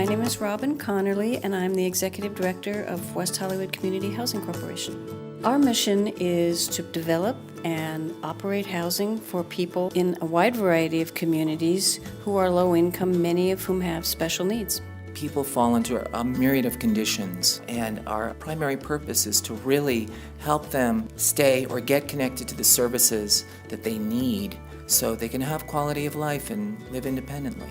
My name is Robin Connerly, and I'm the Executive Director of West Hollywood Community Housing Corporation. Our mission is to develop and operate housing for people in a wide variety of communities who are low income, many of whom have special needs. People fall into a myriad of conditions, and our primary purpose is to really help them stay or get connected to the services that they need so they can have quality of life and live independently.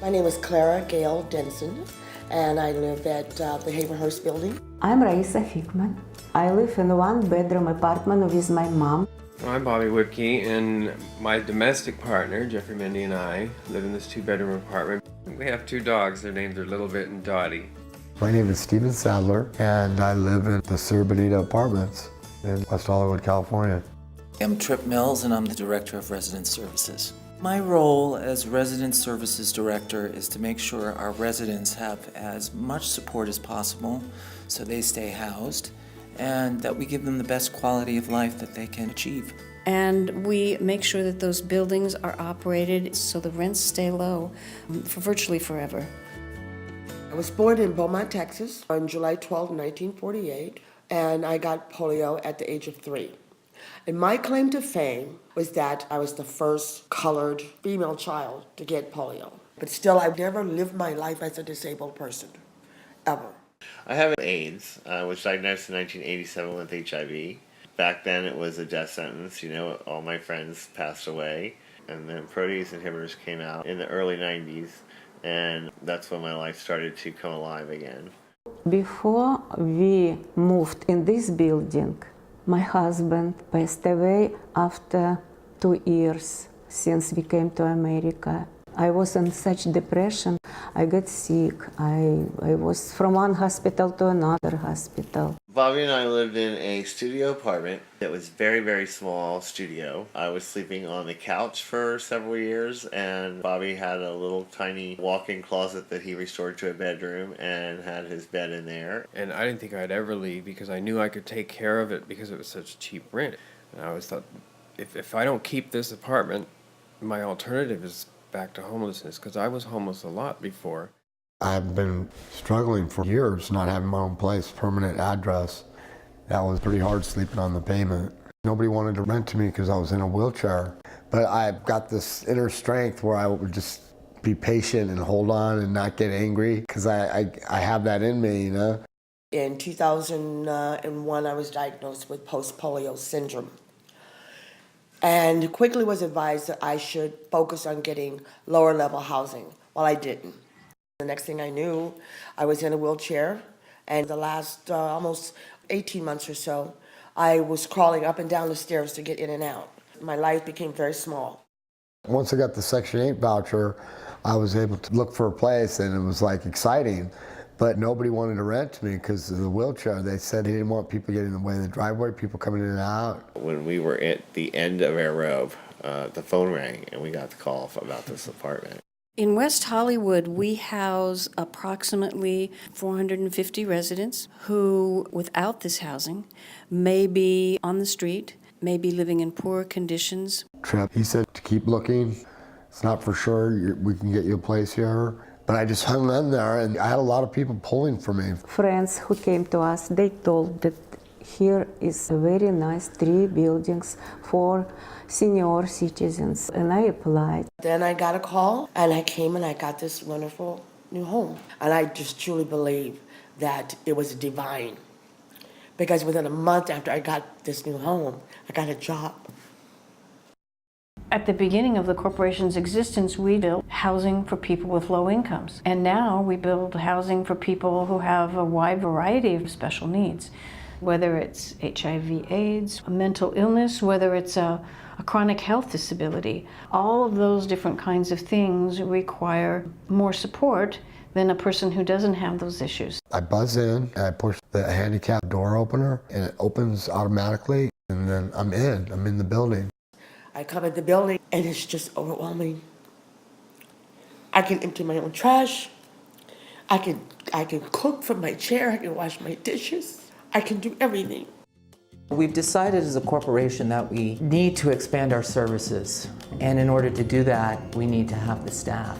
My name is Clara Gail Denson, and I live at the Haverhurst building. I'm Raisa Hickman. I live in a one-bedroom apartment with my mom. I'm Bobby Whipke, and my domestic partner, Jeffrey Mindy, and I live in this two-bedroom apartment. We have two dogs. Their names are Little Bit and Dottie. My name is Steven Sadler, and I live in the Sur Bonita Apartments in West Hollywood, California. I'm Trip Mills, and I'm the Director of Resident Services. My role as Resident Services Director is to make sure our residents have as much support as possible so they stay housed, and that we give them the best quality of life that they can achieve. And we make sure that those buildings are operated so the rents stay low for virtually forever. I was born in Beaumont, Texas on July 12, 1948, and I got polio at the age of 3. And my claim to fame was that I was the first colored female child to get polio. But still, I've never lived my life as a disabled person, ever. I have AIDS. I was diagnosed in 1987 with HIV. Back then it was a death sentence. All my friends passed away. And then protease inhibitors came out in the early 90s. And that's when my life started to come alive again. Before we moved in this building, my husband passed away after 2 years since we came to America. I was in such depression. I got sick. I was from one hospital to another hospital. Bobby and I lived in a studio apartment. It was very, very small studio. I was sleeping on the couch for several years, and Bobby had a little tiny walk-in closet that he restored to a bedroom and had his bed in there. And I didn't think I'd ever leave because I knew I could take care of it because it was such cheap rent. And I always thought, if I don't keep this apartment, my alternative is back to homelessness, because I was homeless a lot before. I've been struggling for years not having my own place, permanent address. That was pretty hard sleeping on the pavement. Nobody wanted to rent to me because I was in a wheelchair. But I've got this inner strength where I would just be patient and hold on and not get angry because I have that in me, In 2001, I was diagnosed with post-polio syndrome, and quickly was advised that I should focus on getting lower level housing. Well, I didn't. The next thing I knew, I was in a wheelchair, and the last almost 18 months or so, I was crawling up and down the stairs to get in and out. My life became very small. Once I got the Section 8 voucher, I was able to look for a place, and it was like exciting. But nobody wanted to rent to me because of the wheelchair. They said they didn't want people getting in the way of the driveway, people coming in and out. When we were at the end of our rope, the phone rang and we got the call about this apartment. In West Hollywood, we house approximately 450 residents who, without this housing, may be on the street, may be living in poor conditions. Trip, he said to keep looking. It's not for sure we can get you a place here. But I just hung in there, and I had a lot of people pulling for me. Friends who came to us, they told that here is a very nice 3 buildings for senior citizens, and I applied. Then I got a call, and I came and I got this wonderful new home. And I just truly believe that it was divine, because within a month after I got this new home, I got a job. At the beginning of the corporation's existence, we built housing for people with low incomes. And now we build housing for people who have a wide variety of special needs, whether it's HIV/AIDS, mental illness, whether it's a chronic health disability. All of those different kinds of things require more support than a person who doesn't have those issues. I buzz in, and I push the handicap door opener, and it opens automatically, and then I'm in the building. I come in the building, and it's just overwhelming. I can empty my own trash. I can cook from my chair. I can wash my dishes. I can do everything. We've decided as a corporation that we need to expand our services. And in order to do that, we need to have the staff.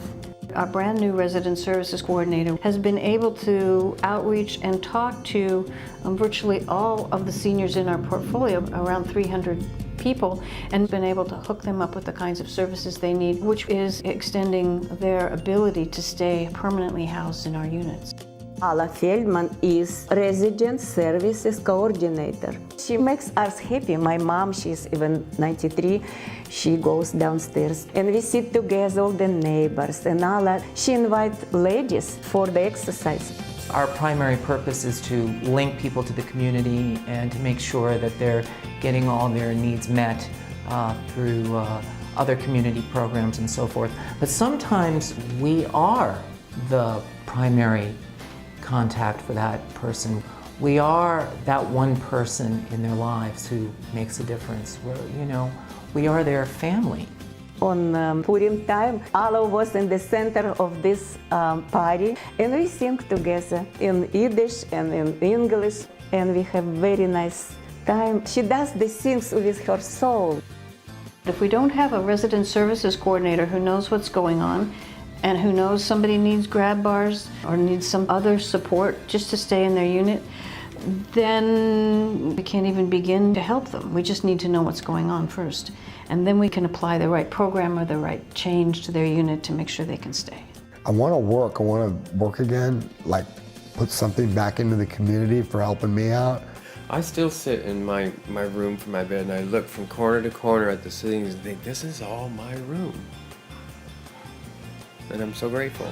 Our brand new resident services coordinator has been able to outreach and talk to virtually all of the seniors in our portfolio, around 300 people, and been able to hook them up with the kinds of services they need, which is extending their ability to stay permanently housed in our units. Ala Feldman is resident services coordinator. She makes us happy. My mom, she's even 93, she goes downstairs and we sit together, all the neighbors and Ala. She invites ladies for the exercise. Our primary purpose is to link people to the community and to make sure that they're getting all their needs met through other community programs and so forth. But sometimes we are the primary contact for that person. We are that one person in their lives who makes a difference. We are their family. On Purim time, Ala was in the center of this party, and we sing together in Yiddish and in English, and we have very nice time. She does the things with her soul. If we don't have a resident services coordinator who knows what's going on and who knows somebody needs grab bars or needs some other support just to stay in their unit, then we can't even begin to help them. We just need to know what's going on first. And then we can apply the right program or the right change to their unit to make sure they can stay. I want to work again, like put something back into the community for helping me out. I still sit in my room from my bed and I look from corner to corner at the ceilings and think, this is all my room. And I'm so grateful.